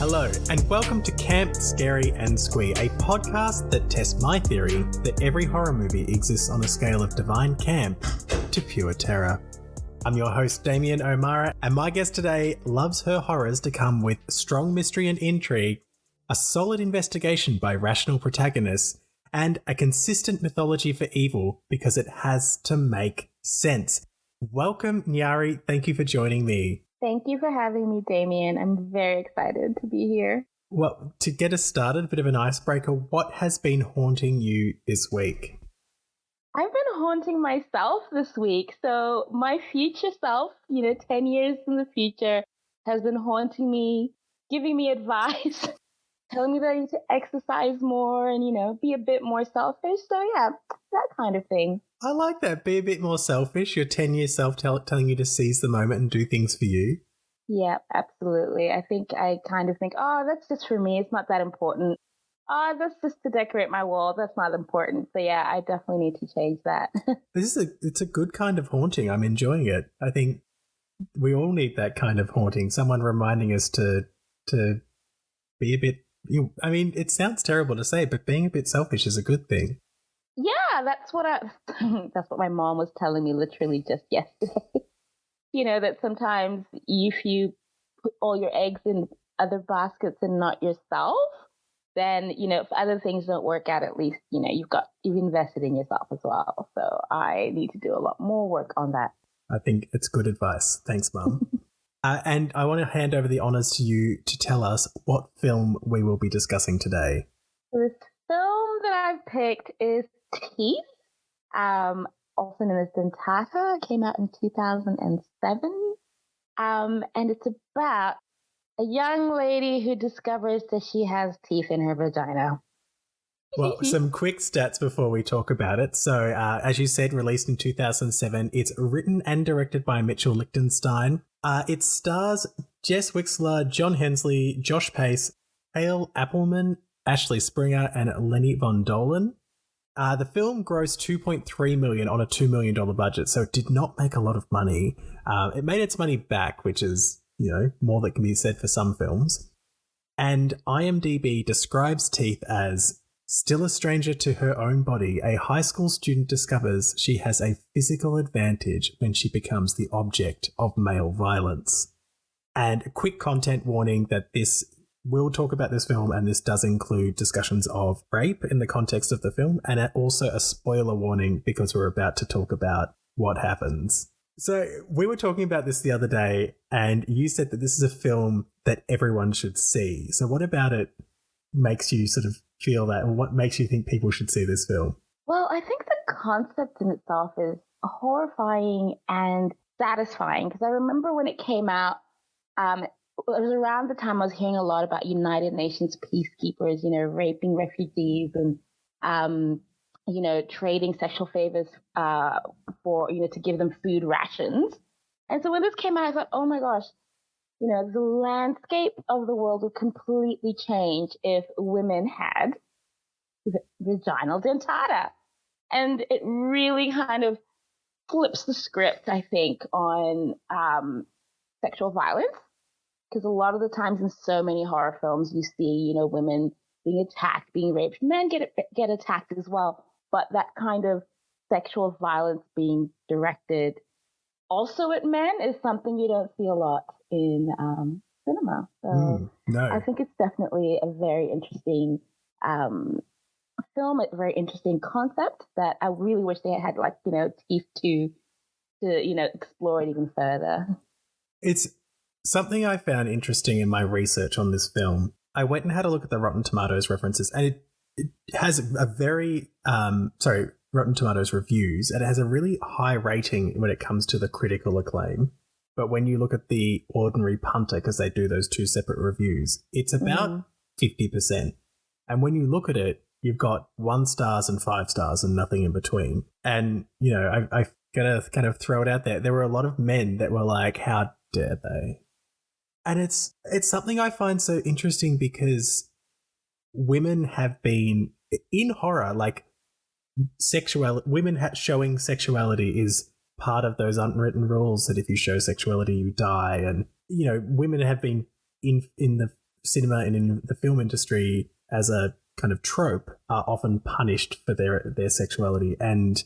Hello, and welcome to Camp, Scary and Squee, a podcast that tests my theory that every horror movie exists on a scale of divine camp to pure terror. I'm your host, Damien O'Mara, and my guest today loves her horrors to come with strong mystery and intrigue, a solid investigation by rational protagonists, and a consistent mythology for evil because it has to make sense. Welcome, Nyari. Thank you for joining me. Thank you for having me, Damien. I'm very excited to be here. Well, to get us started, a bit of an icebreaker, what has been haunting you this week? I've been haunting myself this week. So my future self, 10 years in the future, has been haunting me, giving me advice, telling me that I need to exercise more and, be a bit more selfish. So yeah, that kind of thing. I like that. Be a bit more selfish. Your 10-year self telling you to seize the moment and do things for you. Yeah, absolutely. I kind of think, oh, that's just for me. It's not that important. Oh, that's just to decorate my wall. That's not important. So yeah, I definitely need to change that. It's a good kind of haunting. I'm enjoying it. I think we all need that kind of haunting. Someone reminding us to be a bit. It sounds terrible to say, but being a bit selfish is a good thing. Yeah, that's what my mom was telling me literally just yesterday. That sometimes if you put all your eggs in other baskets and not yourself, then, if other things don't work out, at least, you've invested in yourself as well. So I need to do a lot more work on that. I think it's good advice. Thanks, Mum. And I want to hand over the honours to you to tell us what film we will be discussing today. This film that I've picked is Teeth, also known as Dentata. It came out in 2007. And it's about a young lady who discovers that she has teeth in her vagina. Well, some quick stats before we talk about it. So, as you said, released in 2007. It's written and directed by Mitchell Lichtenstein. It stars Jess Wixler, John Hensley, Josh Pace, Hale Appleman, Ashley Springer, and Lenny Von Dolan. The film grossed $2.3 million on a $2 million budget, so it did not make a lot of money. It made its money back, which is, more that can be said for some films. And IMDb describes Teeth as still a stranger to her own body, a high school student discovers she has a physical advantage when she becomes the object of male violence. And a quick content warning that we'll talk about this film, and this does include discussions of rape in the context of the film, and also a spoiler warning because we're about to talk about what happens. So we were talking about this the other day, and you said that this is a film that everyone should see. So what about it makes you sort of feel that, or what makes you think people should see this film? Well, I think the concept in itself is horrifying and satisfying, because I remember when it came out, it was around the time I was hearing a lot about United Nations peacekeepers, raping refugees and, trading sexual favors for, to give them food rations. And so when this came out, I thought, oh my gosh, the landscape of the world would completely change if women had vaginal dentata. And it really kind of flips the script, I think, on sexual violence. Because a lot of the times in so many horror films, you see, women being attacked, being raped. Men get attacked as well. But that kind of sexual violence being directed also at men is something you don't see a lot in cinema. So no. I think it's definitely a very interesting film, a very interesting concept that I really wish they had Teeth to explore it even further. It's something I found interesting in my research on this film. I went and had a look at the Rotten Tomatoes references, and it has a very, Rotten Tomatoes reviews, and it has a really high rating when it comes to the critical acclaim. But when you look at the ordinary punter, because they do those two separate reviews, it's about 50%. And when you look at it, you've got 1 stars and 5 stars and nothing in between. And, I gotta kind of throw it out there. There were a lot of men that were like, how dare they? And it's something I find so interesting because women have been in horror, like women showing sexuality is part of those unwritten rules that if you show sexuality, you die. And, women have been in the cinema and in the film industry as a kind of trope are often punished for their sexuality. And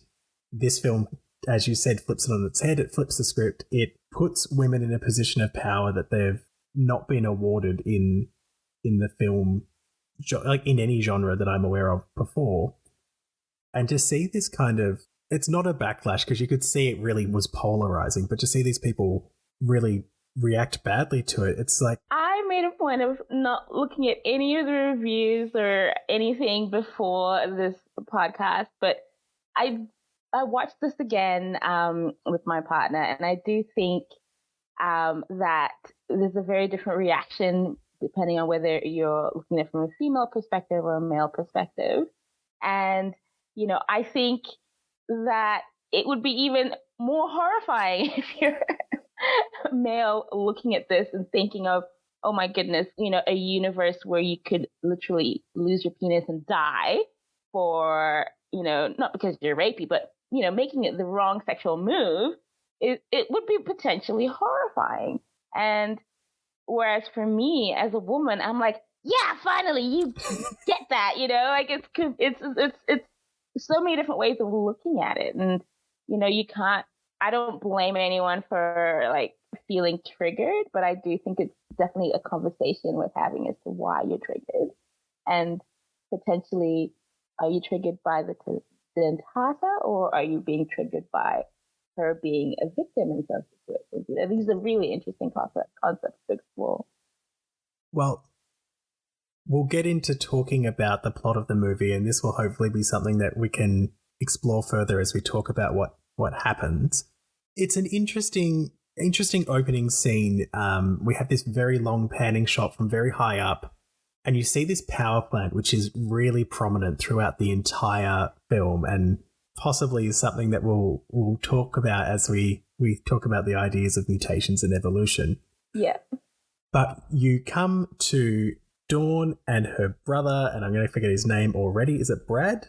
this film, as you said, flips it on its head. It flips the script. It puts women in a position of power that they've not been awarded in the film, like in any genre that I'm aware of before. And to see this kind of, it's not a backlash because you could see it really was polarizing, but to see these people really react badly to it, it's like, I made a point of not looking at any of the reviews or anything before this podcast, but I watched this again with my partner, and I do think that there's a very different reaction depending on whether you're looking at it from a female perspective or a male perspective. And, you know, I think that it would be even more horrifying if you're a male looking at this and thinking of, oh my goodness, you know, a universe where you could literally lose your penis and die for, you know, not because you're rapey, but, you know, making it the wrong sexual move, it would be potentially horrifying. And whereas for me as a woman, I'm like, yeah, finally you get that, you know, like it's so many different ways of looking at it. And, you know, I don't blame anyone for like feeling triggered, but I do think it's definitely a conversation worth having as to why you're triggered. And potentially, are you triggered by the dentata, or are you being triggered by her being a victim in some situations? You know, these are really interesting concepts to explore. Well, we'll get into talking about the plot of the movie, and this will hopefully be something that we can explore further as we talk about what happens. It's an interesting opening scene. We have this very long panning shot from very high up, and you see this power plant, which is really prominent throughout the entire film, and possibly something that we'll talk about as we talk about the ideas of mutations and evolution. Yeah. But you come to Dawn and her brother, and I'm going to forget his name already. Is it Brad?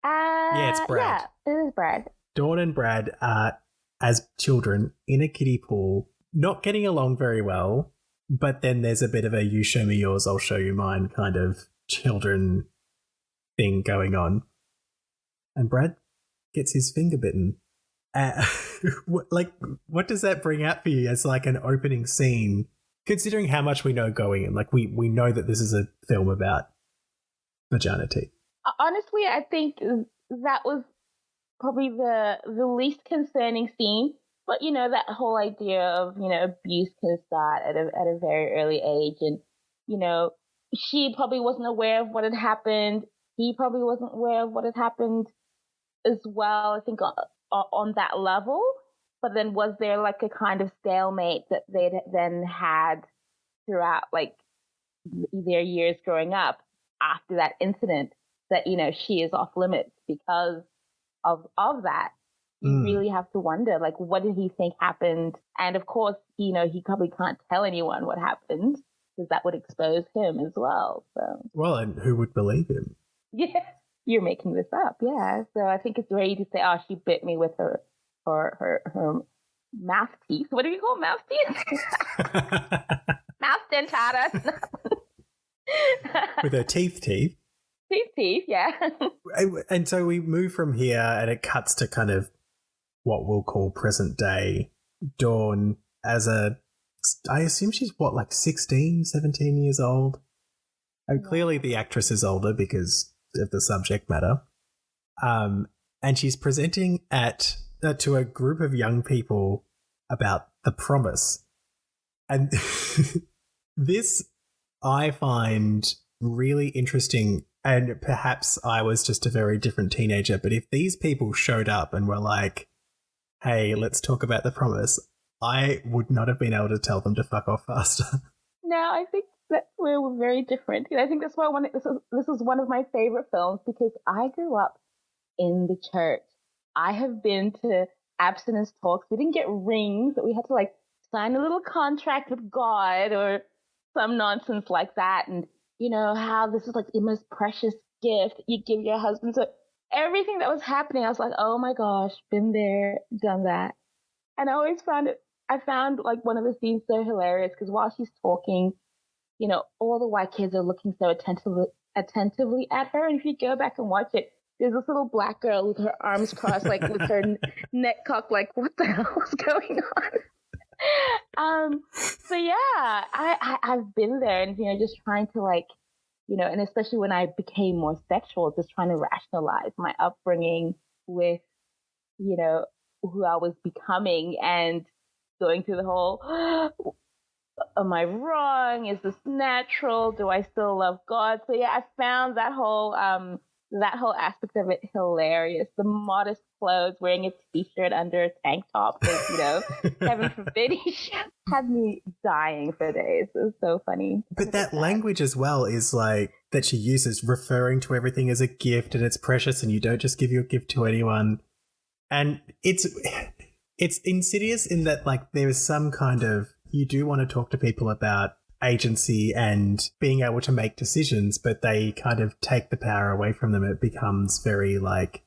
Yeah, it's Brad. Yeah, it is Brad. Dawn and Brad are, as children, in a kiddie pool, not getting along very well, but then there's a bit of a you show me yours, I'll show you mine kind of children thing going on. And Brad gets his finger bitten. What does that bring out for you as like an opening scene, considering how much we know going in? Like, we know that this is a film about virginity. Honestly, I think that was probably the least concerning scene. But, you know, that whole idea of, you know, abuse can start at a very early age. And, you know, she probably wasn't aware of what had happened. He probably wasn't aware of what had happened as well, I think, on that level. But then was there like a kind of stalemate that they'd then had throughout like their years growing up after that incident, that, you know, she is off limits because of that? You really have to wonder, like, what did he think happened? And of course, you know, he probably can't tell anyone what happened because that would expose him as well. So, well, and who would believe him? Yeah, you're making this up. Yeah. So I think it's ready to say, oh, she bit me with her mouth teeth. What do you call mouth teeth? Mouth dentata. With her teeth. Teeth, yeah. And so we move from here, and it cuts to kind of what we'll call present day. Dawn as I assume she's like 16, 17 years old. And clearly the actress is older because of the subject matter. And she's presenting to a group of young people about the promise. And this I find really interesting. And perhaps I was just a very different teenager, but if these people showed up and were like, hey, let's talk about the promise, I would not have been able to tell them to fuck off faster. No, I think that's where we're very different. I think that's why this is one of my favorite films, because I grew up in the church. I have been to abstinence talks. We didn't get rings, but we had to like sign a little contract with God or some nonsense like that. And you know, how this is like the most precious gift you give your husband. So everything that was happening, I was like, oh my gosh, been there, done that. And I found like one of the scenes so hilarious because while she's talking all the white kids are looking so attentively at her. And if you go back and watch it, there's this little black girl with her arms crossed, like with her neck cocked, like, what the hell is going on? So yeah, I've been there, and just trying to and especially when I became more sexual, just trying to rationalize my upbringing with who I was becoming, and going through the whole, am I wrong? Is this natural? Do I still love God? So yeah, I found that whole aspect of it hilarious. The modest clothes, wearing a t-shirt under a tank top, because, heaven forbid, he had me dying for days. It was so funny. But that language as well is like that she uses, referring to everything as a gift, and it's precious, and you don't just give your gift to anyone. And it's insidious in that, like, there is some kind of, you do want to talk to people about agency and being able to make decisions, but they kind of take the power away from them. It becomes very like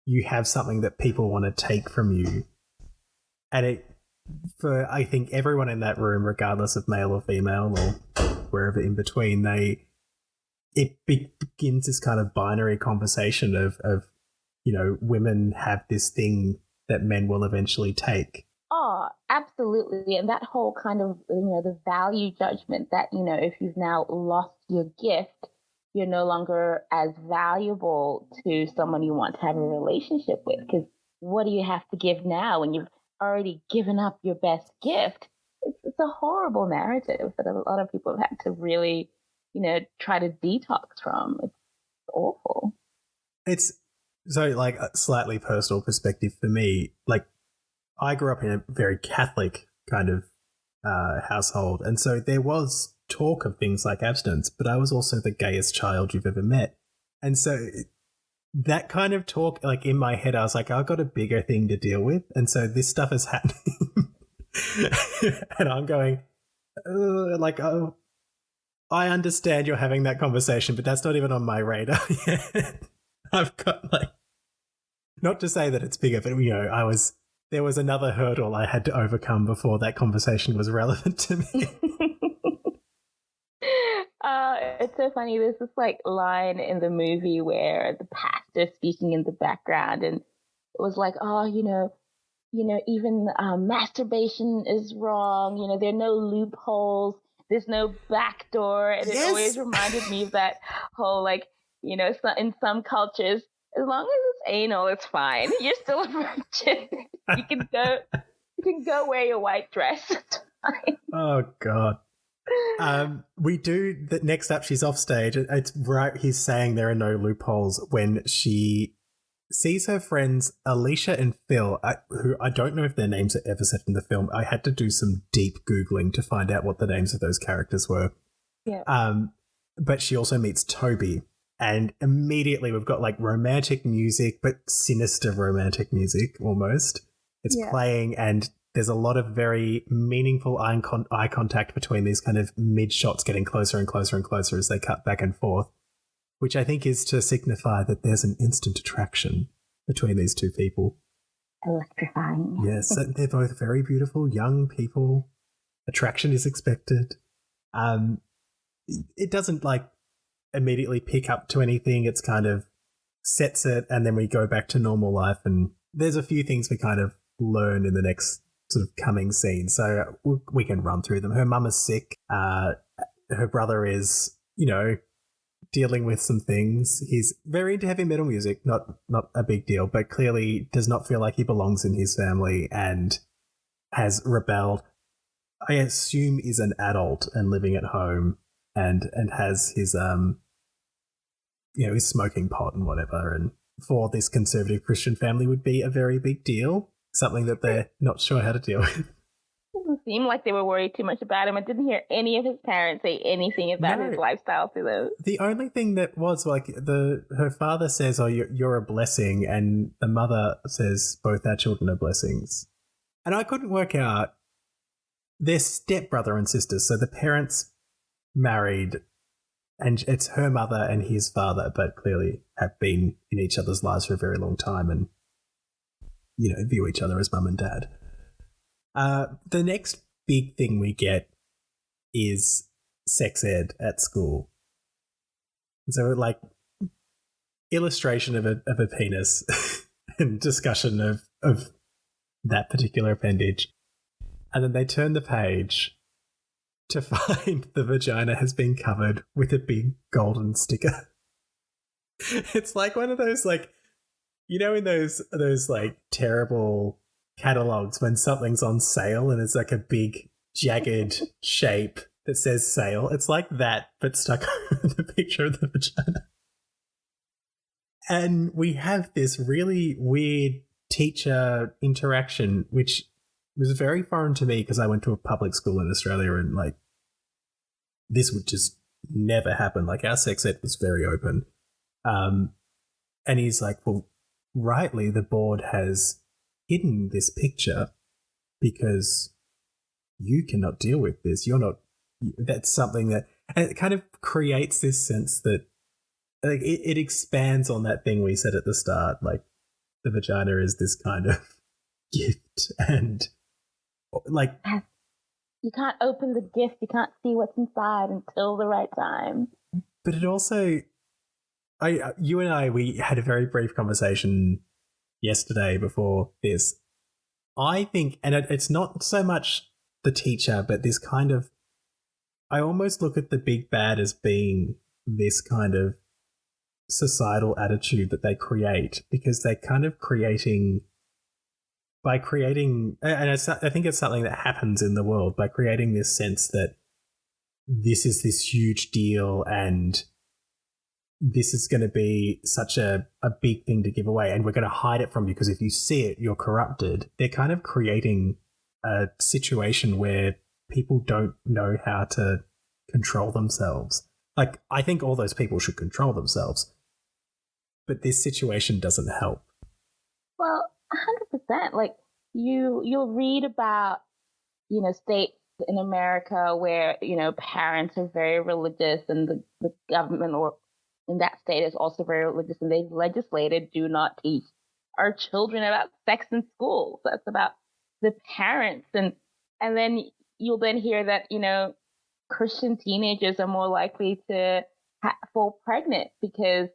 you have something that people want to take from you. And for I think everyone in that room, regardless of male or female or wherever in between, it begins this kind of binary conversation of women have this thing that men will eventually take. Oh, absolutely. And that whole kind of, the value judgment that, if you've now lost your gift, you're no longer as valuable to someone you want to have a relationship with. Because what do you have to give now when you've already given up your best gift? It's a horrible narrative that a lot of people have had to really, try to detox from. It's awful. It's so, like, a slightly personal perspective for me. Like, I grew up in a very Catholic kind of household, and so there was talk of things like abstinence, but I was also the gayest child you've ever met. And so that kind of talk, like, in my head, I was like, I've got a bigger thing to deal with, and so this stuff is happening. And I'm going, oh, I understand you're having that conversation, but that's not even on my radar yet. I've got, not to say that it's bigger, but, there was another hurdle I had to overcome before that conversation was relevant to me. It's so funny. There's this line in the movie where the pastor's speaking in the background, and it was like, oh, even masturbation is wrong. There are no loopholes. There's no back door. And Yes. It always reminded me of that whole, in some cultures, as long as it's anal, it's fine. You're still a virgin. You can go wear your white dress. It's fine. Oh, God. We do the next up. She's off stage. It's right. He's saying there are no loopholes when she sees her friends Alicia and Phil, who I don't know if their names are ever said in the film. I had to do some deep Googling to find out what the names of those characters were. Yeah. But she also meets Toby, and immediately we've got romantic music, but sinister romantic music almost. It's playing, and there's a lot of very meaningful eye contact between these kind of mid shots, getting closer and closer and closer as they cut back and forth, which I think is to signify that there's an instant attraction between these two people. Electrifying. Yes, they're both very beautiful young people. Attraction is expected. It doesn't immediately pick up to anything. It's kind of sets it, and then we go back to normal life, and there's a few things we kind of learn in the next sort of coming scene, so we can run through them. Her mum is sick. Her brother is, dealing with some things. He's very into heavy metal music, not a big deal, but clearly does not feel like he belongs in his family and has rebelled. I assume is an adult and living at home and has his he's smoking pot and whatever, and for this conservative Christian family would be a very big deal, something that they're not sure how to deal with. It doesn't seem like they were worried too much about him. I didn't hear any of his parents say anything about his lifestyle to them. The only thing that was her father says, "Oh, you're a blessing," and the mother says, "Both our children are blessings." And I couldn't work out. They're stepbrother and sister, so the parents married, and it's her mother and his father, but clearly have been in each other's lives for a very long time, and view each other as mum and dad. The next big thing we get is sex ed at school. So like illustration of a penis and discussion of that particular appendage. And then they turn the page to find the vagina has been covered with a big golden sticker. It's like one of those, like, you know, in those like terrible catalogs when something's on sale and it's like a big jagged shape that says sale. It's like that, but stuck over the picture of the vagina. And we have this really weird teacher interaction, which was very foreign to me because I went to a public school in Australia and like this would just never happen. Like our sex ed was very open. And he's like, well, rightly, the board has hidden this picture because you cannot deal with this. You're not, that's something that, and it kind of creates this sense that like it expands on that thing we said at the start, like the vagina is this kind of gift and like you can't open the gift, you can't see what's inside until the right time. But it also, you and I, we had a very brief conversation yesterday before this. I think, and it's not so much the teacher, but this kind of, I almost look at the big bad as being this kind of societal attitude that they create, because they're kind of creating, by creating, and I think it's something that happens in the world, by creating this sense that this is this huge deal and this is going to be such a big thing to give away and we're going to hide it from you because if you see it, you're corrupted. They're kind of creating a situation where people don't know how to control themselves. Like, I think all those people should control themselves, but this situation doesn't help. Well, 100%. Like, you'll read about, you know, states in America where, you know, parents are very religious and the government or in that state is also very religious, and they've legislated do not teach our children about sex in school. So that's about the parents. And then you'll then hear that, you know, Christian teenagers are more likely to fall pregnant because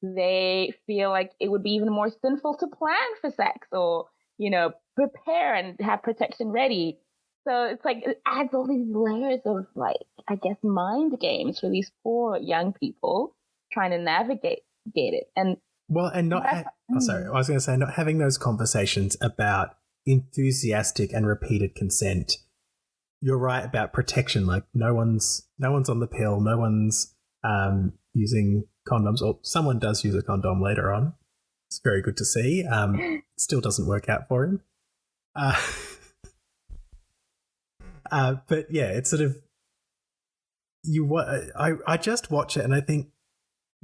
they feel like it would be even more sinful to plan for sex or, you know, prepare and have protection ready. So it's like it adds all these layers of, like, I guess, mind games for these poor young people trying to navigate it. And well, and not I was going to say, not having those conversations about enthusiastic and repeated consent. You're right about protection. Like no one's on the pill. No one's using condoms, or someone does use a condom later on. It's very good to see. Still doesn't work out for him. But yeah, it's sort of I just watch it and I think,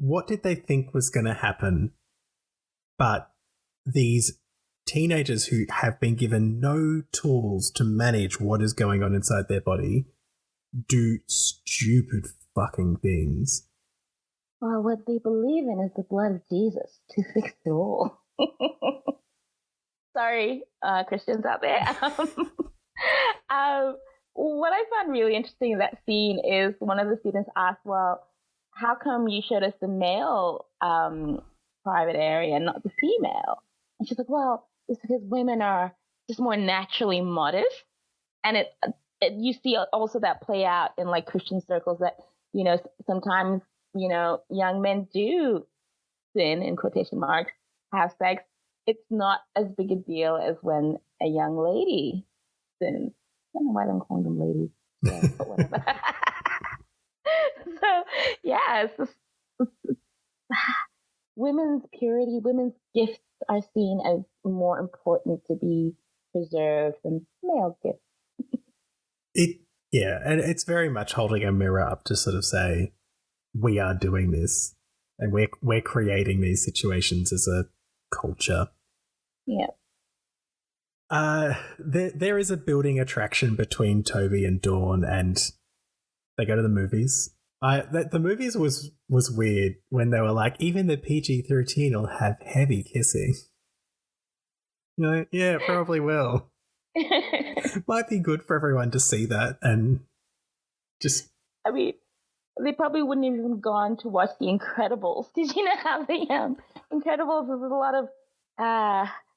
what did they think was going to happen? But these teenagers who have been given no tools to manage what is going on inside their body do stupid fucking things. Well, what they believe in is the blood of Jesus to fix it all. Sorry, Christians out there. What I found really interesting in that scene is one of the students asked, well, how come you showed us the male private area and not the female? And she's like, well, it's because women are just more naturally modest. And it you see also that play out in like Christian circles that, you know, sometimes, you know, young men do sin, in quotation marks, have sex. It's not as big a deal as when a young lady sins. I don't know why I'm calling them ladies. Yeah, but whatever. So, yeah, it's just, women's purity, women's gifts are seen as more important to be preserved than male gifts. Yeah, and it's very much holding a mirror up to sort of say, we are doing this and we're creating these situations as a culture. Yeah. There is a building attraction between Toby and Dawn, and they go to the movies. The movies was weird when they were like, even the PG-13 will have heavy kissing. You know, yeah, it probably will. Might be good for everyone to see that and just I mean, they probably wouldn't have even gone to watch The Incredibles. Did you know how the Incredibles is a lot of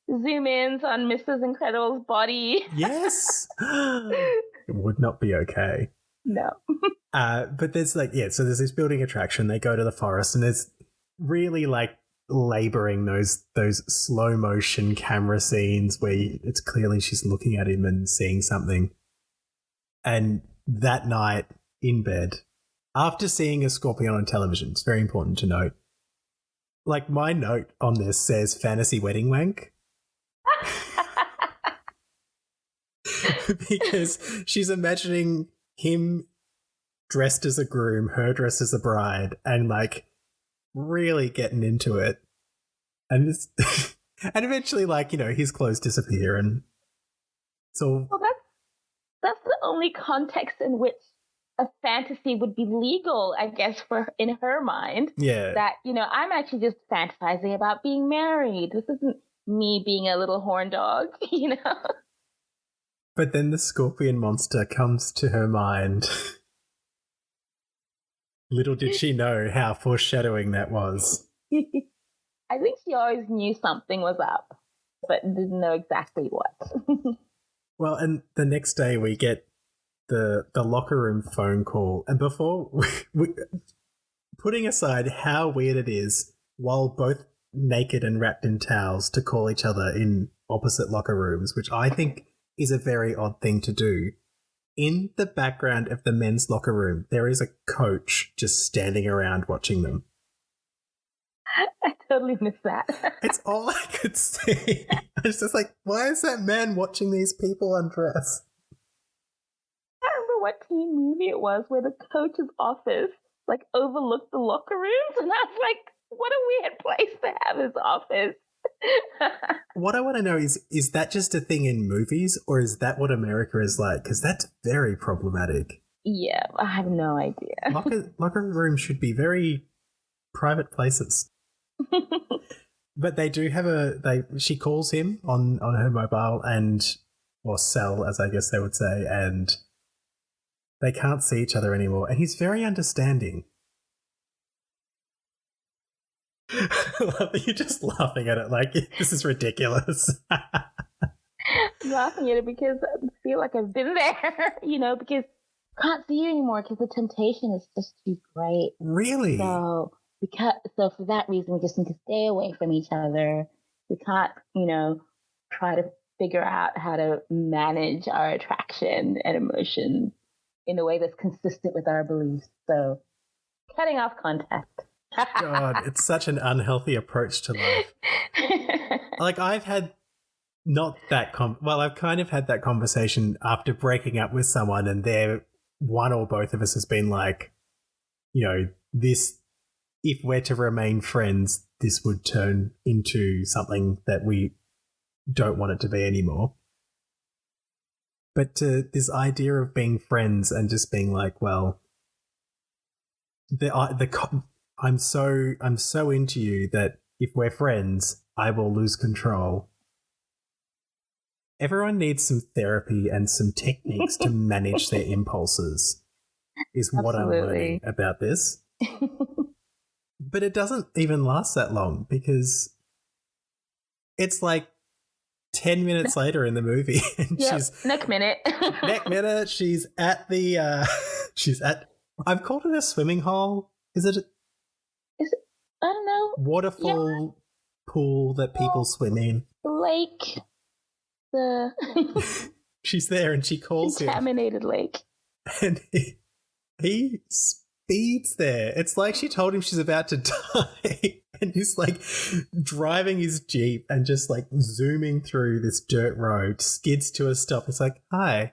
zoom ins on Mrs. Incredible's body? Yes. It would not be okay. No. But there's so there's this building attraction. They go to the forest, and there's really like laboring those slow motion camera scenes where it's clearly she's looking at him and seeing something. And that night in bed, after seeing a scorpion on television, it's very important to note, like my note on this says fantasy wedding wank. Because she's imagining him dressed as a groom, her dressed as a bride, and like really getting into it. And and eventually, like, his clothes disappear and it's all... Well, that's the only context in which a fantasy would be legal, I guess, in her mind. Yeah. That, I'm actually just fantasizing about being married. This isn't me being a little horn dog, But then the scorpion monster comes to her mind. Little did she know how foreshadowing that was. I think she always knew something was up, but didn't know exactly what. Well, and the next day we get the locker room phone call. And before, putting aside how weird it is, while both naked and wrapped in towels, to call each other in opposite locker rooms, which I think is a very odd thing to do. In the background of the men's locker room, there is a coach just standing around watching them. I totally missed that. It's all I could see. I was just like, why is that man watching these people undress? I remember what teen movie it was where the coach's office like overlooked the locker rooms, and I was like, what a weird place to have his office. What I want to know is that just a thing in movies, or is that what America is like? Because that's very problematic. Yeah, I have no idea. Locker rooms should be very private places. But they do have she calls him on her mobile or cell, as I guess they would say, and they can't see each other anymore. And he's very understanding. You're just laughing at it like, this is ridiculous. I'm laughing at it because I feel like I've been there, because I can't see you anymore because the temptation is just too great. Really? So for that reason, we just need to stay away from each other. We can't, try to figure out how to manage our attraction and emotion in a way that's consistent with our beliefs. So cutting off contact. God, it's such an unhealthy approach to life. Like, I've had I've kind of had that conversation after breaking up with someone, and one or both of us has been like, this, if we're to remain friends, this would turn into something that we don't want it to be anymore. But this idea of being friends and just being like, well, I'm so into you that if we're friends, I will lose control. Everyone needs some therapy and some techniques to manage their impulses, is what I'm learning about this. But it doesn't even last that long, because it's like 10 minutes later in the movie, and she's next minute, she's at the I've called it a swimming hole. Is it I don't know, waterfall pool that people swim in? Lake. She's there and she calls contaminated lake, and he speeds there. It's like she told him she's about to die. And he's like driving his Jeep and just like zooming through this dirt road, skids to a stop. It's like, hi.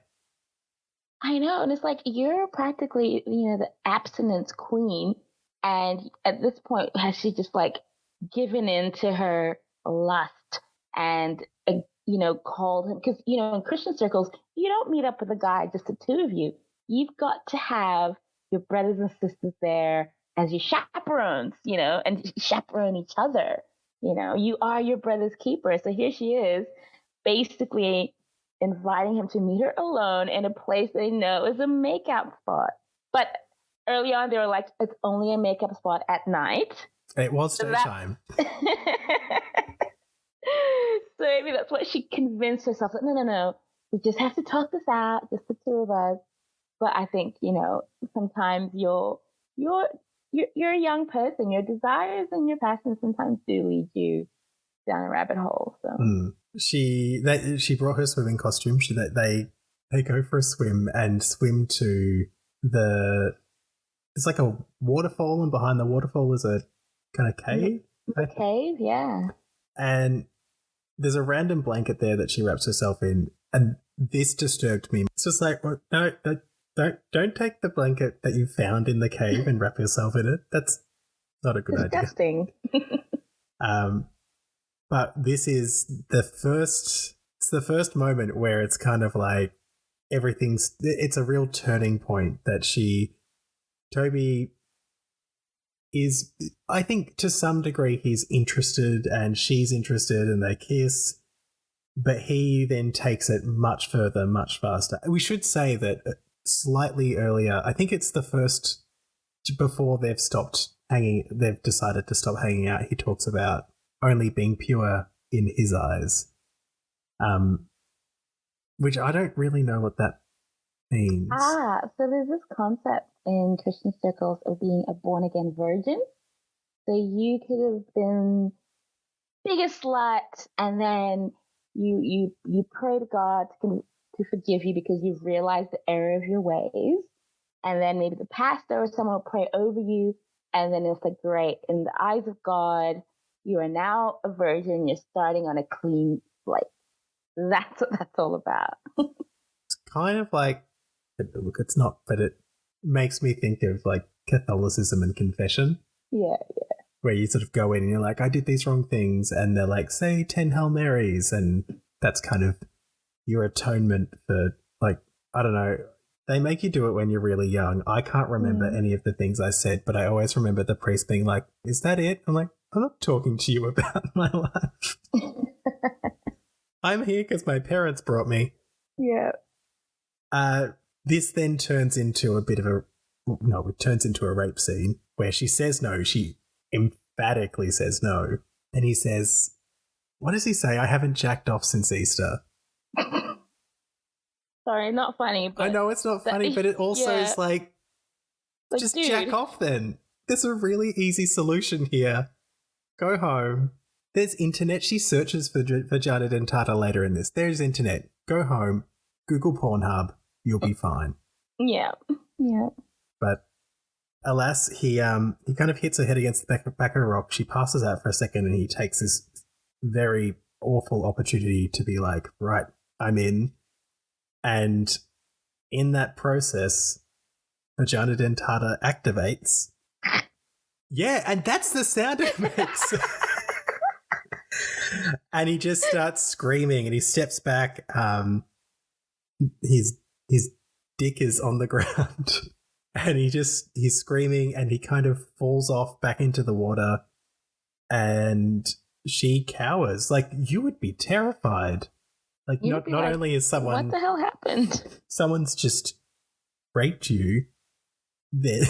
I know. And it's like, you're practically, the abstinence queen. And at this point, has she just like given in to her lust and, called him? Because, in Christian circles, you don't meet up with a guy, just the two of you. You've got to have your brothers and sisters there as your chaperones, and chaperone each other. You are your brother's keeper. So here she is, basically inviting him to meet her alone in a place they know is a makeout spot. But early on they were like, it's only a makeup spot at night. It was daytime. So maybe that's what she convinced herself. Like, no. We just have to talk this out, just the two of us. But I think, sometimes you're a young person. Your desires and your passions sometimes do lead you down a rabbit hole. So she brought her swimming costume. They go for a swim and swim to it's like a waterfall, and behind the waterfall is a kind of cave. A cave, yeah. And there's a random blanket there that she wraps herself in, and this disturbed me. It's just like, well, no, don't take the blanket that you found in the cave and wrap yourself in it. That's not a good Disgusting. idea. But this is the first moment where it's kind of like it's a real turning point that Toby is, I think to some degree he's interested and she's interested and they kiss, but he then takes it much further, much faster. We should say that slightly earlier, I think it's the first, before they've decided to stop hanging out, he talks about only being pure in his eyes, which I don't really know what that means. So there's this concept in Christian circles of being a born-again virgin. So you could have been biggest slut, and then you pray to God to forgive you because you've realized the error of your ways, and then maybe the pastor or someone will pray over you, and then it'll say, great, in the eyes of God, you are now a virgin. You're starting on a clean slate. That's what that's all about. It's kind of like, look, it's not, but it makes me think of like Catholicism and confession. Yeah. Where you sort of go in and you're like, I did these wrong things, and they're like, say 10 Hail Marys, and that's kind of your atonement for, like, I don't know. They make you do it when you're really young. I can't remember any of the things I said, but I always remember the priest being like, is that it? I'm like, I'm not talking to you about my life. I'm here because my parents brought me. Yeah. This then turns into it turns into a rape scene where she says no. She emphatically says no. And he says, what does he say? I haven't jacked off since Easter. Sorry, not funny. But I know it's not funny, but it also is like just dude. jack off then. There's a really easy solution here. Go home. There's internet. She searches for vagina dentata later in this. There's internet. Go home. Google Pornhub. You'll be fine. Yeah. But alas, he kind of hits her head against the back of a rock. She passes out for a second, and he takes this very awful opportunity to be like, right, I'm in. And in that process, vagina dentata activates. Yeah, and that's the sound it makes. And he just starts screaming, and he steps back. His dick is on the ground, and he's screaming, and he kind of falls off back into the water, and she cowers. Like, you would be terrified. Like, not only is someone... What the hell happened? Someone's just raped you, their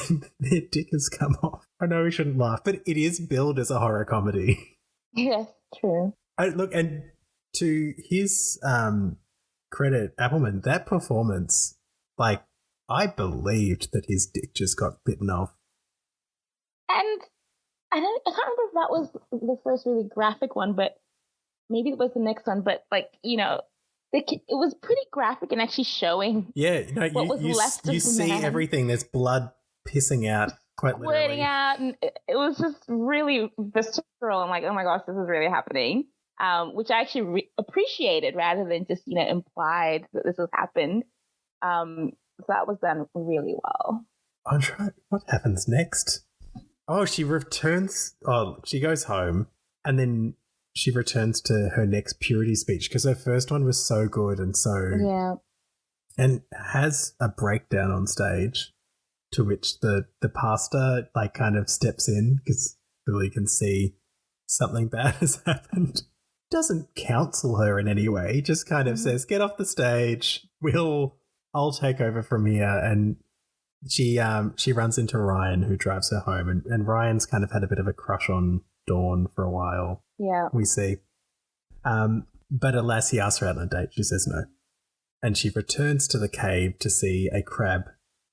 dick has come off. I know we shouldn't laugh, but it is billed as a horror comedy. Yes, true. Look, and to his credit, Appleman, that performance, like, I believed that his dick just got bitten off. And I can't remember if that was the first really graphic one, but maybe it was the next one. But, like, it was pretty graphic and actually showing what was left of the see man. Everything. There's blood pissing out, quite literally. Squirting out, and it was just really visceral. I'm like, oh my gosh, this is really happening. Which I actually appreciated rather than just, implied that this has happened. So that was done really well. I'm trying. What happens next? Oh, she returns. Oh, she goes home, and then she returns to her next purity speech because her first one was so good and and has a breakdown on stage, to which the pastor like kind of steps in because Billy can see something bad has happened. Doesn't counsel her in any way. Just kind of says, "Get off the stage. I'll take over from here." And she runs into Ryan, who drives her home, and Ryan's kind of had a bit of a crush on Dawn for a while. Yeah. We see. But alas, he asks her out on a date. She says no. And she returns to the cave to see a crab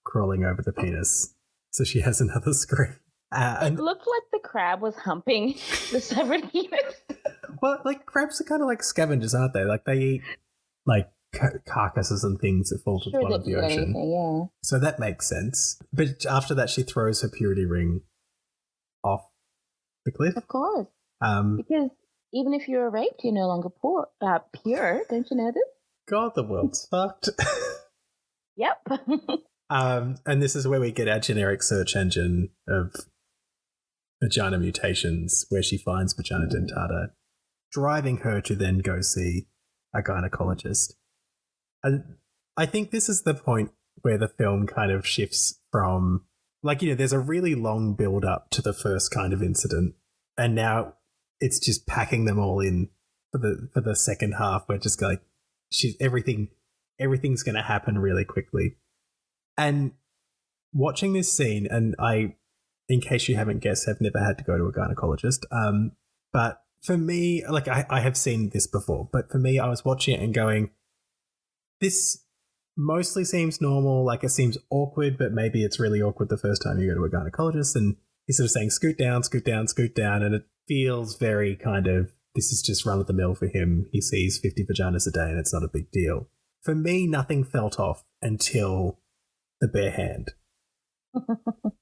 crawling over the penis. So she has another scream. It looked like the crab was humping the severed penis. Well, like, crabs are kind of like scavengers, aren't they? Like, they eat, like, carcasses and things that fall to the bottom of the ocean. Anything, yeah. So that makes sense. But after that, she throws her purity ring off the cliff. Of course. Because even if you're raped, you're no longer pure. Don't you know this? God, the world's fucked. Yep. And this is where we get our generic search engine of vagina mutations, where she finds vagina dentata, driving her to then go see a gynecologist. And I think this is the point where the film kind of shifts from, like, you know, there's a really long build up to the first kind of incident, and now it's just packing them all in for the second half. We're just like, everything's going to happen really quickly. And watching this scene, and I, in case you haven't guessed, have never had to go to a gynecologist. But for me, like, I have seen this before, but for me, I was watching it and going, this mostly seems normal. Like, it seems awkward, but maybe it's really awkward the first time you go to a gynecologist. And he's sort of saying, scoot down, scoot down, scoot down. And it feels very kind of, this is just run of the mill for him. He sees 50 vaginas a day and it's not a big deal. For me, nothing felt off until the bare hand.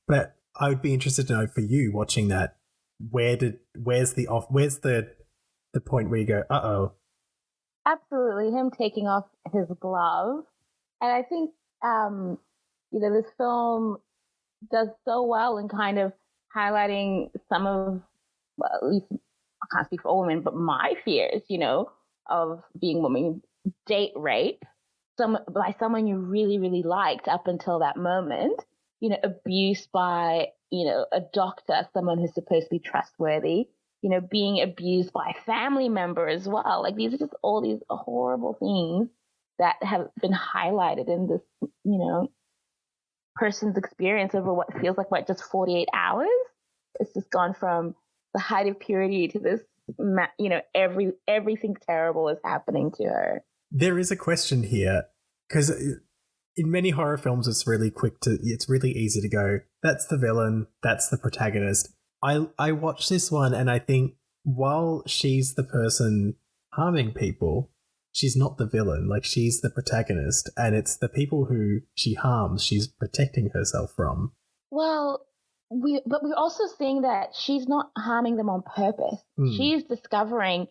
But I would be interested to know, for you watching that, where's the point where you go, uh-oh? Absolutely, him taking off his glove. And I think, this film does so well in kind of highlighting some of, well, at least I can't speak for all women, but my fears, of being woman, date rape, by someone you really, really liked up until that moment, abuse by, a doctor, someone who's supposed to be trustworthy, being abused by a family member as well. Like, these are just all these horrible things that have been highlighted in this, person's experience over what feels like, just 48 hours. It's just gone from the height of purity to this, everything terrible is happening to her. There is a question here, because in many horror films, it's really easy to go, that's the villain, that's the protagonist. I watch this one and I think, while she's the person harming people, she's not the villain. Like, she's the protagonist, and it's the people who she harms she's protecting herself from. Well, we're also seeing that she's not harming them on purpose. She's discovering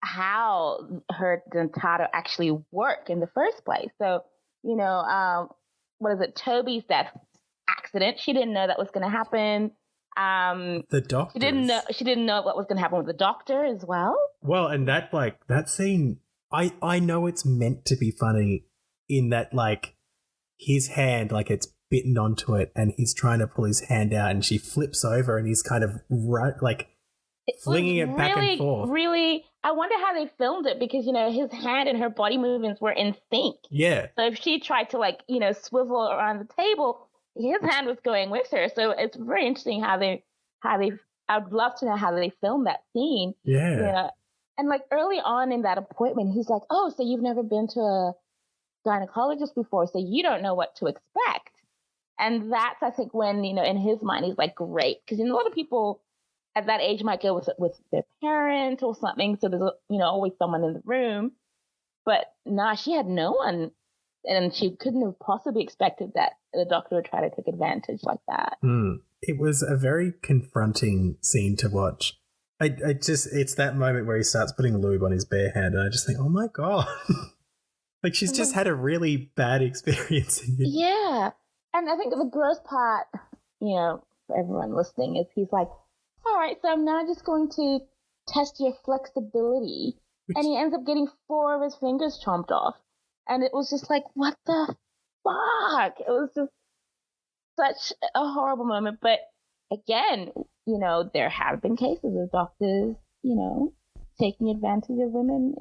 how her dentata actually work in the first place. So, what is it? Toby's death accident. She didn't know that was going to happen. The doctor. She didn't know what was going to happen with the doctor as well. Well, and that scene, I know it's meant to be funny in that, like, his hand, like, it's bitten onto it, and he's trying to pull his hand out, and she flips over, and he's kind of flinging it back and forth. Really, I wonder how they filmed it, because his hand and her body movements were in sync. Yeah. So if she tried to swivel around the table, his hand was going with her. So it's very interesting how they. I'd love to know how they filmed that scene. Yeah. And early on in that appointment, he's like, "Oh, so you've never been to a gynecologist before, so you don't know what to expect." And that's, I think, when in his mind, he's like, "Great," because a lot of people at that age might go with their parent or something, so there's always someone in the room. But nah, she had no one, and she couldn't have possibly expected that the doctor would try to take advantage like that. It was a very confronting scene to watch. It's that moment where he starts putting lube on his bare hand, and I just think, oh my God. Like, she's just had a really bad experience. Yeah. And I think the gross part, for everyone listening, is he's like, all right, so I'm now just going to test your flexibility. And he ends up getting 4 of his fingers chomped off. And it was just like, what the fuck? It was just such a horrible moment. But again, there have been cases of doctors, taking advantage of women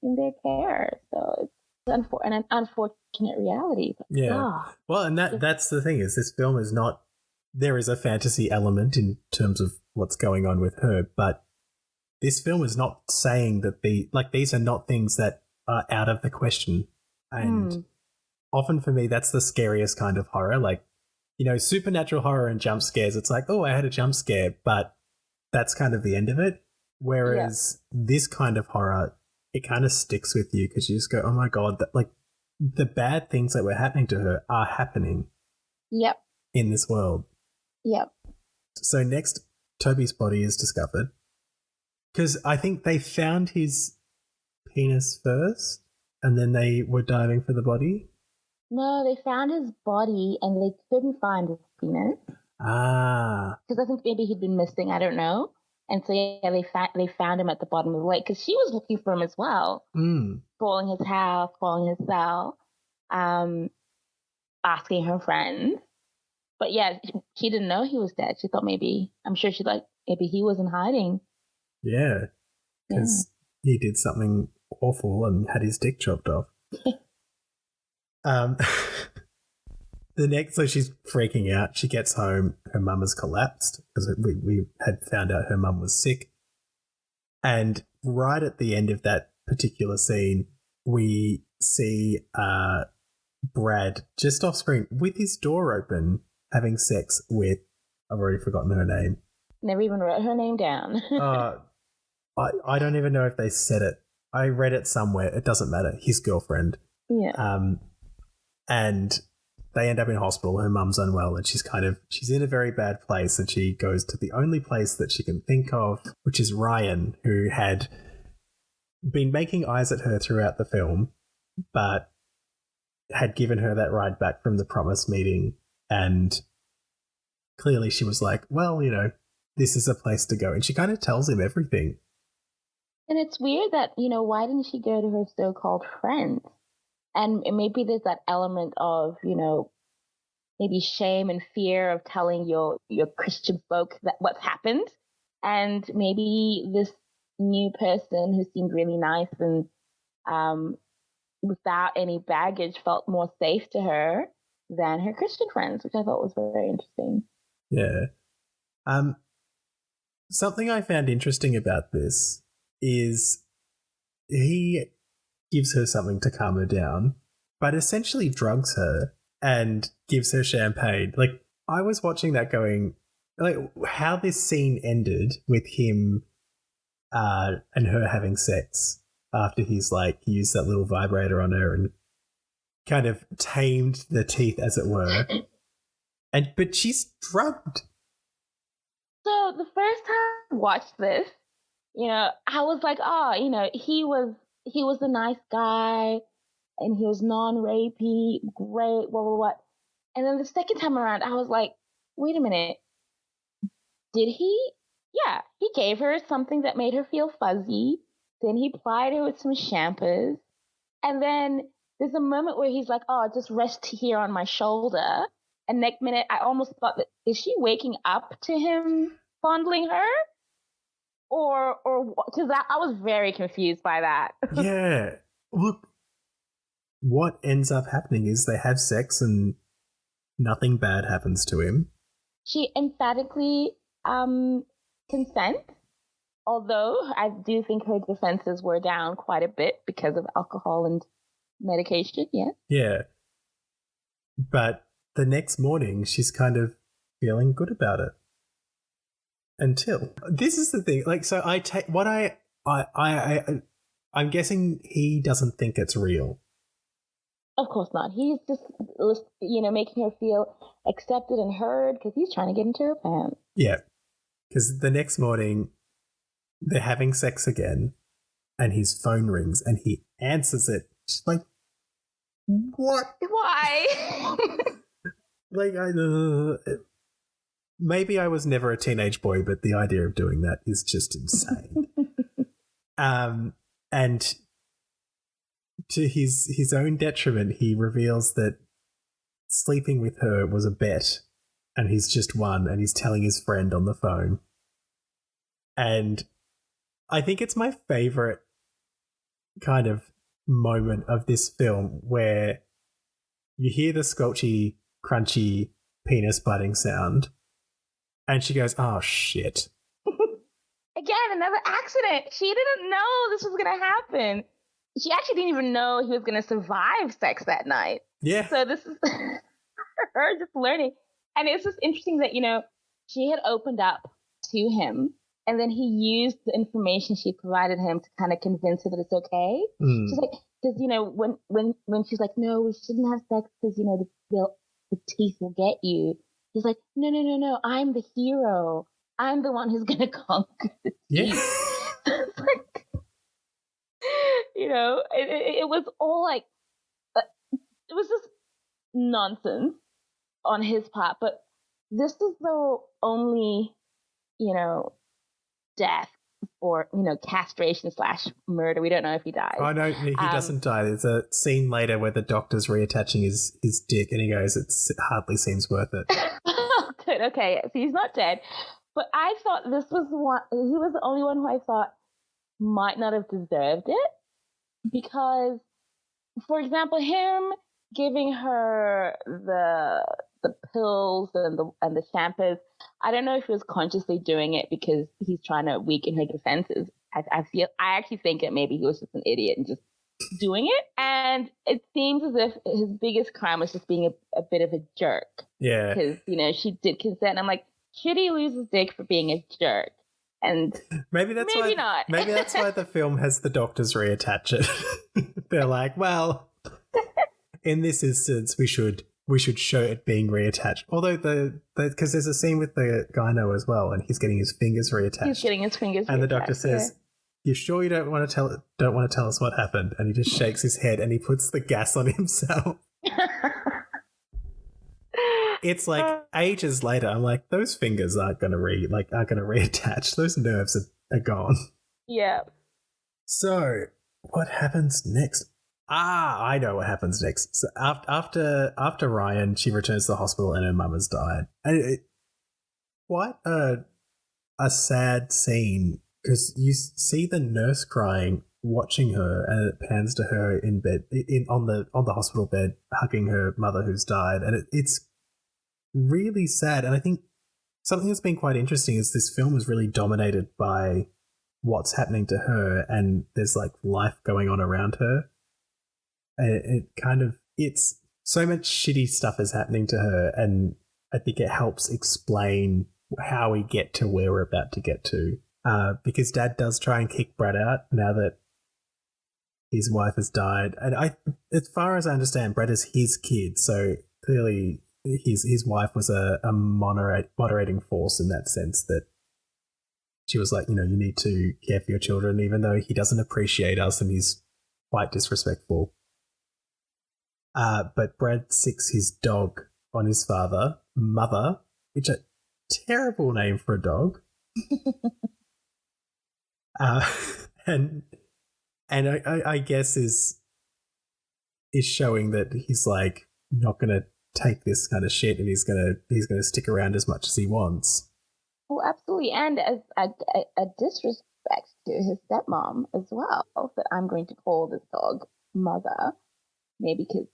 in their care. So an unfortunate reality. But, Yeah. ah, Well, and that's the thing, is this film is not, there is a fantasy element in terms of what's going on with her, but this film is not saying that these are not things that are out of the question. And often for me, that's the scariest kind of horror. Like, supernatural horror and jump scares, it's like, oh, I had a jump scare, but that's kind of the end of it. Whereas this kind of horror, it kind of sticks with you because you just go, oh my God, the bad things that were happening to her are happening in this world. Yep. So next, Toby's body is discovered. Because I think they found his penis first and then they were diving for the body. No, they found his body and they couldn't find his penis. Ah. Because I think maybe he'd been missing, I don't know. And so, they found him at the bottom of the lake because she was looking for him as well. Calling his house, calling his cell, asking her friends. But yeah, she didn't know he was dead. She thought maybe he was in hiding. Yeah, because he did something awful and had his dick chopped off. So she's freaking out. She gets home. Her mum has collapsed because we had found out her mum was sick. And right at the end of that particular scene, we see Brad just off screen with his door open having sex with, I've already forgotten her name. Never even wrote her name down. I don't even know if they said it. I read it somewhere. It doesn't matter. His girlfriend. Yeah. And they end up in hospital. Her mum's unwell and she's in a very bad place, and she goes to the only place that she can think of, which is Ryan, who had been making eyes at her throughout the film, but had given her that ride back from the promised meeting. And clearly she was like, well, this is a place to go. And she kind of tells him everything. And it's weird that, why didn't she go to her so-called friends? And maybe there's that element of, maybe shame and fear of telling your Christian folk that what's happened. And maybe this new person who seemed really nice and without any baggage felt more safe to her than her Christian friends, which I thought was very interesting. Yeah. Something I found interesting about this is he gives her something to calm her down, but essentially drugs her and gives her champagne. Like, I was watching that going, like, how this scene ended with him and her having sex after he's used that little vibrator on her and kind of tamed the teeth, as it were. But she's drugged. So the first time I watched this, I was like, he was a nice guy and he was non-rapey, great, blah, blah, blah. And then the second time around, I was like, wait a minute. Did he? Yeah, he gave her something that made her feel fuzzy. Then he plied her with some shampoos. And then there's a moment where he's like, oh, just rest here on my shoulder. And next minute, I almost thought, that is she waking up to him fondling her? Or because I was very confused by that. Yeah. Look, what ends up happening is they have sex and nothing bad happens to him. She emphatically consents, although I do think her defenses were down quite a bit because of alcohol and medication, yeah. Yeah. But the next morning, she's kind of feeling good about it. Until this is the thing, so I take what I'm guessing he doesn't think it's real. Of course not. He's just making her feel accepted and heard because he's trying to get into her pants. Yeah, because the next morning they're having sex again, and his phone rings and he answers it. She's like, "What? Why?" Maybe I was never a teenage boy, but the idea of doing that is just insane. And to his own detriment, he reveals that sleeping with her was a bet, and he's just won, and he's telling his friend on the phone. And I think it's my favorite kind of moment of this film where you hear the squelchy, crunchy penis biting sound, and she goes, "Oh shit!" Again, another accident. She didn't know this was gonna happen. She actually didn't even know he was gonna survive sex that night. Yeah. So this is her just learning, and it's just interesting that she had opened up to him, and then he used the information she provided him to kind of convince her that it's okay. She's like, because when she's like, no, we shouldn't have sex because the teeth will get you. He's like, no, I'm the hero. I'm the one who's gonna conquer the teeth. Yeah. It's like, it was all like, it was just nonsense on his part. But this is the only, death or castration / murder. We don't know if he dies. Oh no, he doesn't die. There's a scene later where the doctor's reattaching his dick, and he goes, "It hardly seems worth it." Oh, good. Okay, so he's not dead. But I thought this was one. He was the only one who I thought might not have deserved it, because, for example, him giving her the pills and the shampoos, I don't know if he was consciously doing it because he's trying to weaken her defenses. I actually think that maybe he was just an idiot and just doing it. And it seems as if his biggest crime was just being a bit of a jerk. Yeah. Because, she did consent. And I'm like, should he lose his dick for being a jerk? And maybe not. Maybe that's why the film has the doctors reattach it. They're like, well, in this instance, we should show it being reattached. Although because there's a scene with the gyno as well, and he's getting his fingers reattached. And the doctor says, "You sure you don't want to tell us what happened?" And he just shakes his head and he puts the gas on himself. It's like ages later. I'm like, those fingers aren't gonna reattach. Those nerves are gone. Yeah. So what happens next? I know what happens next. So after Ryan, she returns to the hospital and her mum has died. And quite a sad scene, because you see the nurse crying, watching her, and it pans to her in bed, on the hospital bed, hugging her mother who's died, and it's really sad. And I think something that's been quite interesting is this film is really dominated by what's happening to her, and there's like life going on around her. It's so much shitty stuff is happening to her, and I think it helps explain how we get to where we're about to get to. Because Dad does try and kick Brad out now that his wife has died, and as far as I understand, Brad is his kid, so clearly his wife was a moderating force in that sense, that she was like, you need to care for your children, even though he doesn't appreciate us and he's quite disrespectful. But Brad sicks his dog on his mother, which is a terrible name for a dog. And I guess is showing that he's like not going to take this kind of shit, and he's gonna stick around as much as he wants. Well, absolutely, and as a disrespect to his stepmom as well, that I'm going to call this dog Mother, maybe because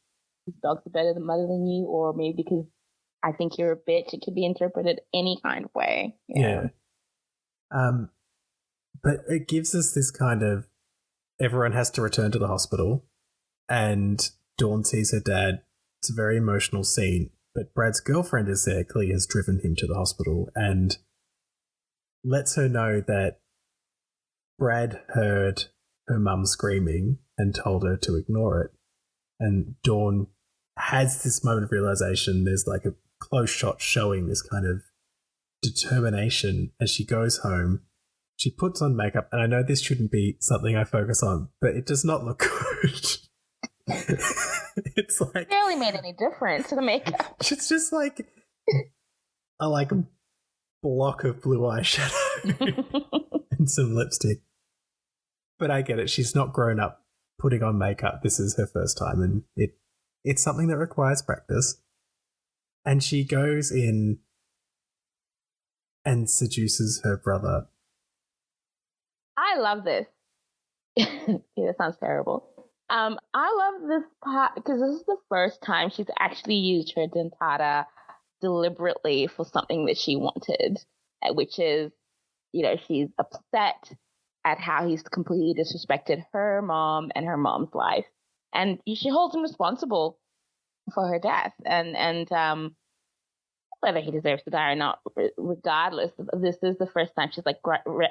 his dog's a better mother than you, or maybe because I think you're a bitch. It could be interpreted any kind of way. Yeah. But it gives us this kind of, everyone has to return to the hospital, and Dawn sees her dad. It's a very emotional scene, but Brad's girlfriend is there. Clea has driven him to the hospital and lets her know that Brad heard her mum screaming and told her to ignore it. And Dawn has this moment of realization. There's like a close shot showing this kind of determination as she goes home. She puts on makeup, and I know this shouldn't be something I focus on, but it does not look good. It's like it barely made any difference to the makeup. It's just like a block of blue eyeshadow and some lipstick. But I get it. She's not grown up putting on makeup. This is her first time, and it's something that requires practice. And she goes in and seduces her brother. I love this. Yeah, that sounds terrible. I love this part because this is the first time she's actually used her dentata deliberately for something that she wanted, which is, she's upset at how he's completely disrespected her mom and her mom's life, and she holds him responsible for her death, and whether he deserves to die or not, regardless, this is the first time she's like,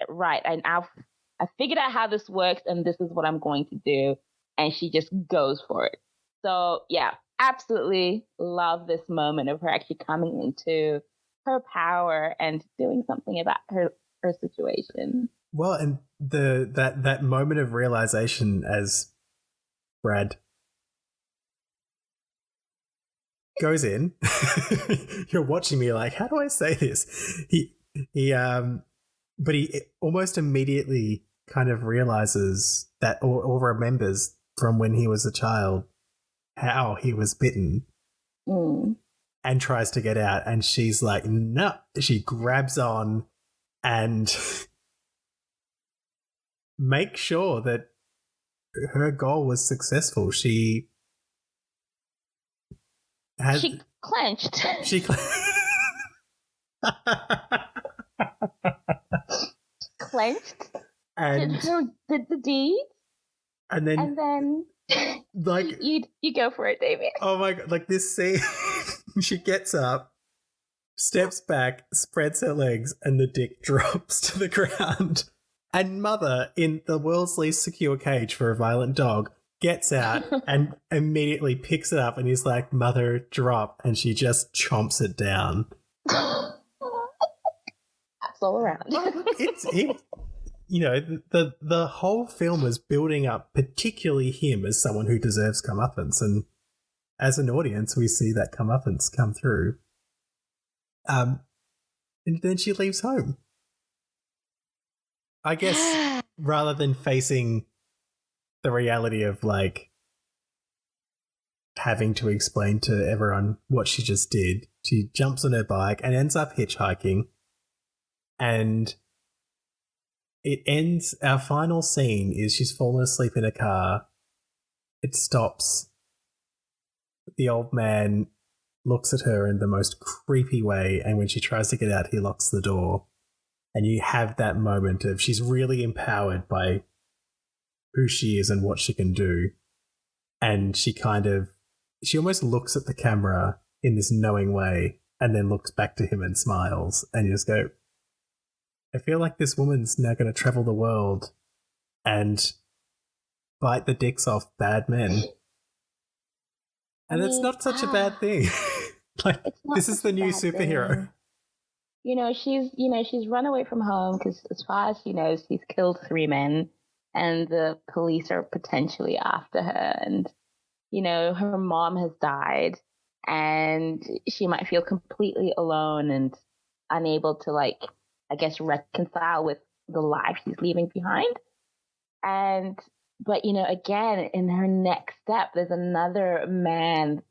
right, I figured out how this works, and this is what I'm going to do, and she just goes for it. So yeah, absolutely love this moment of her actually coming into her power and doing something about her situation. Well, and that moment of realization as Brad goes in, you're watching me like, how do I say this? But he almost immediately kind of realizes that, or remembers from when he was a child how he was bitten, and tries to get out. And she's like, no. She grabs on and makes sure that her goal was successful. She clenched. She clenched. And did the deed. And then like you go for it, David. Oh my god! Like this scene, she gets up, steps back, spreads her legs, and the dick drops to the ground. And Mother, in the world's least secure cage for a violent dog, gets out and immediately picks it up and is like, "Mother, drop," and she just chomps it down. That's all around. The whole film is building up, particularly him, as someone who deserves comeuppance, and as an audience, we see that comeuppance come through. And then she leaves home. I guess rather than facing the reality of like having to explain to everyone what she just did, she jumps on her bike and ends up hitchhiking, and it ends. Our final scene is she's fallen asleep in a car. It stops. The old man looks at her in the most creepy way, and when she tries to get out, he locks the door. And you have that moment of she's really empowered by who she is and what she can do. And she almost looks at the camera in this knowing way and then looks back to him and smiles. And you just go, I feel like this woman's now going to travel the world and bite the dicks off bad men. And it's not such a bad thing. Like, this is the new superhero. She's run away from home because as far as she knows, she's killed 3 men and the police are potentially after her. And, her mom has died and she might feel completely alone and unable to, like, I guess, reconcile with the life she's leaving behind. But again, in her next step, there's another man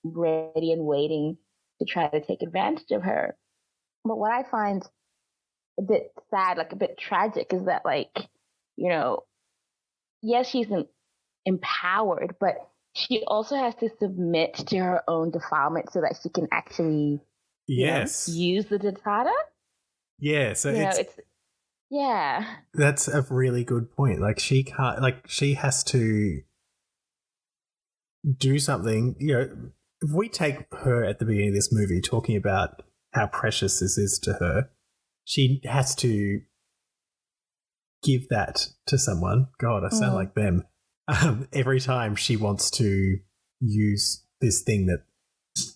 ready and waiting to try to take advantage of her. But what I find a bit sad, like a bit tragic, is that, like, yes, she's empowered, but she also has to submit to her own defilement so that she can actually use the dentata. Yeah, so yeah. That's a really good point. Like, she can't, like, she has to do something. If we take her at the beginning of this movie talking about how precious this is to her, she has to give that to someone. God, I sound like them. Every time she wants to use this thing that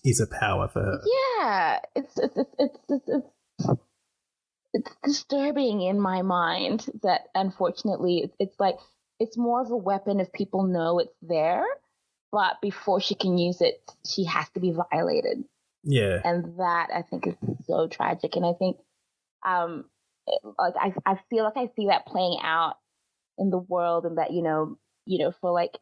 is a power for her. Yeah, it's disturbing in my mind that unfortunately it's like it's more of a weapon if people know it's there, but before she can use it, she has to be violated. Yeah. And that, I think, is so tragic. And I think I feel like I see that playing out in the world, and that for like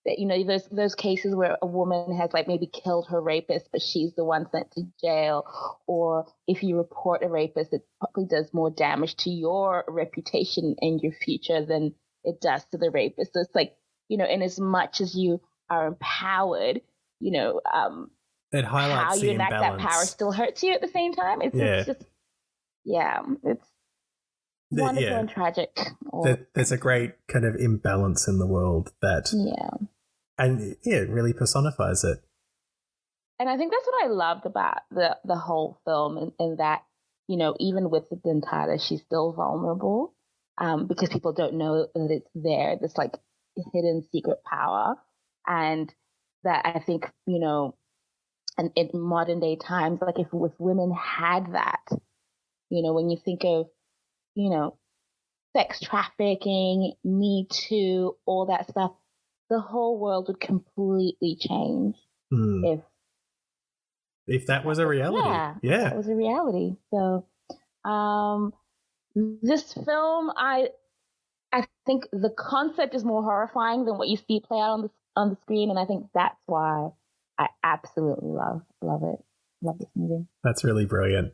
that those cases where a woman has like maybe killed her rapist, but she's the one sent to jail, or if you report a rapist, it probably does more damage to your reputation and your future than it does to the rapist. So it's like in as much as you are empowered, it highlights how the you enact imbalance. that power still hurts you at the same time. It's just, it's wonderful and tragic. There's a great kind of imbalance in the world that, and it really personifies it. And I think that's what I loved about the whole film, in that, even with the dentata, she's still vulnerable, because people don't know that it's there, this like hidden secret power. And that I think, and in modern day times, like if women had that, when you think of, sex trafficking, Me Too, all that stuff, the whole world would completely change if that was a reality. Yeah. That was a reality. So this film, I think the concept is more horrifying than what you see play out on the screen, and I think that's why I absolutely love it. Love this movie. That's really brilliant.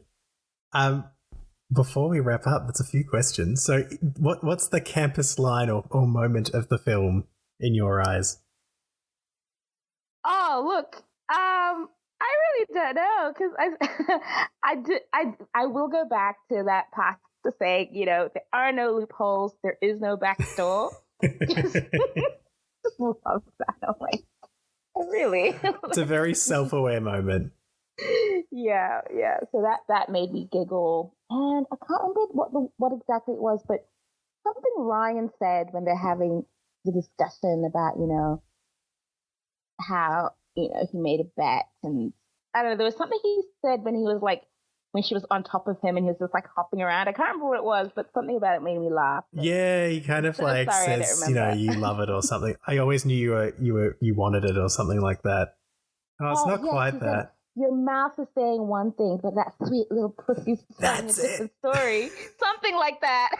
Before we wrap up, there's a few questions. So what's the campus line or moment of the film in your eyes? Oh, look, I really don't know, because I will go back to that part to say, there are no loopholes, there is no back door. Just love that. I'm like, really? It's a very self-aware moment. Yeah. So that made me giggle, and I can't remember what exactly it was, but something Ryan said when they're having the discussion about, how he made a bet, and I don't know, there was something he said when he was like, when she was on top of him and he was just like hopping around. I can't remember what it was, but something about it made me laugh. Yeah, he kind of says, you love it or something. I always knew you wanted it or something like that. Oh, it's not quite that. Your mouth is saying one thing, but that sweet little pussy's telling a different story. Something like that.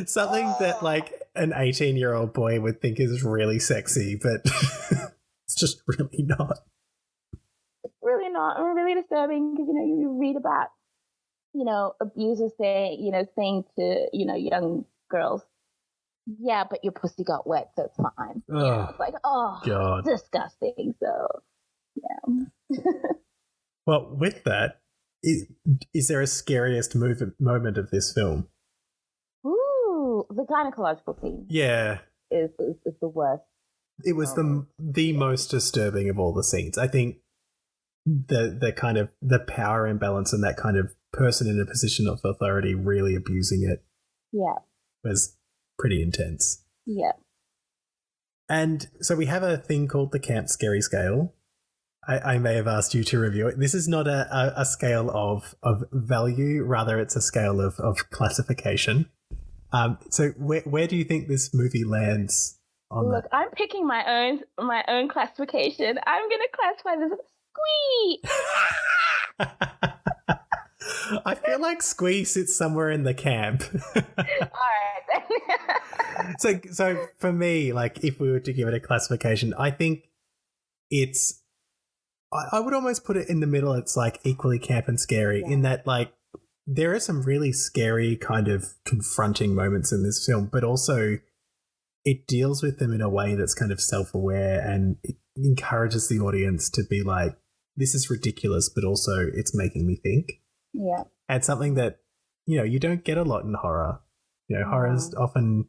Something that like an 18-year-old boy would think is really sexy, but it's just really not. It's really not. It's really disturbing, because, you read about, abusers saying to, young girls, yeah, but your pussy got wet, so it's fine. It's like, oh, God. Disgusting. So, yeah. Well, with that, is there a scariest moment of this film? Ooh, the gynecological scene. Yeah. Is the worst. It was the most disturbing of all the scenes. I think the kind of the power imbalance and that kind of person in a position of authority really abusing it was pretty intense. Yeah. And so we have a thing called the Camp Scary Scale. I may have asked you to review it. This is not a scale of value, rather it's a scale of classification. So where do you think this movie lands on that? Look, I'm picking my own classification. I'm going to classify this as Squee. I feel like Squee sits somewhere in the camp. All right. So for me, like if we were to give it a classification, I think it's, I would almost put it in the middle. It's like equally camp and scary in that like there are some really scary kind of confronting moments in this film, but also it deals with them in a way that's kind of self-aware and it encourages the audience to be like, this is ridiculous, but also it's making me think. Yeah. And something that, you don't get a lot in horror. Horror often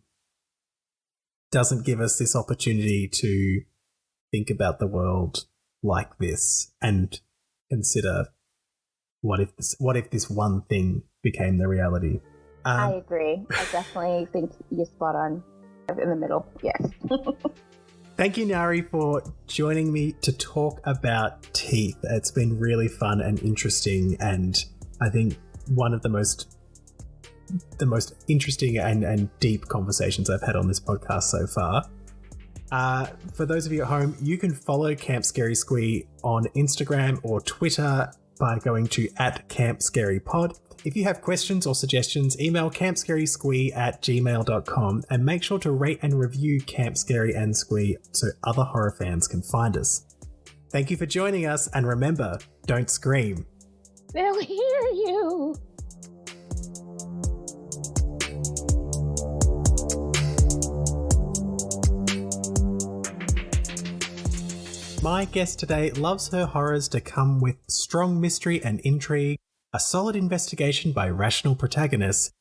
doesn't give us this opportunity to think about the world like this and consider what if this one thing became the reality. I agree. I definitely think you're spot on in the middle. Yes. Thank you, Nari, for joining me to talk about Teeth. It's been really fun and interesting, and I think one of the most interesting and deep conversations I've had on this podcast so far. For those of you at home, you can follow Camp Scary Squee on Instagram or Twitter by going to @CampScaryPod. If you have questions or suggestions, email campscarysquee@gmail.com and make sure to rate and review Camp Scary and Squee so other horror fans can find us. Thank you for joining us, and remember, don't scream. They'll hear you. My guest today loves her horrors to come with strong mystery and intrigue, a solid investigation by rational protagonists,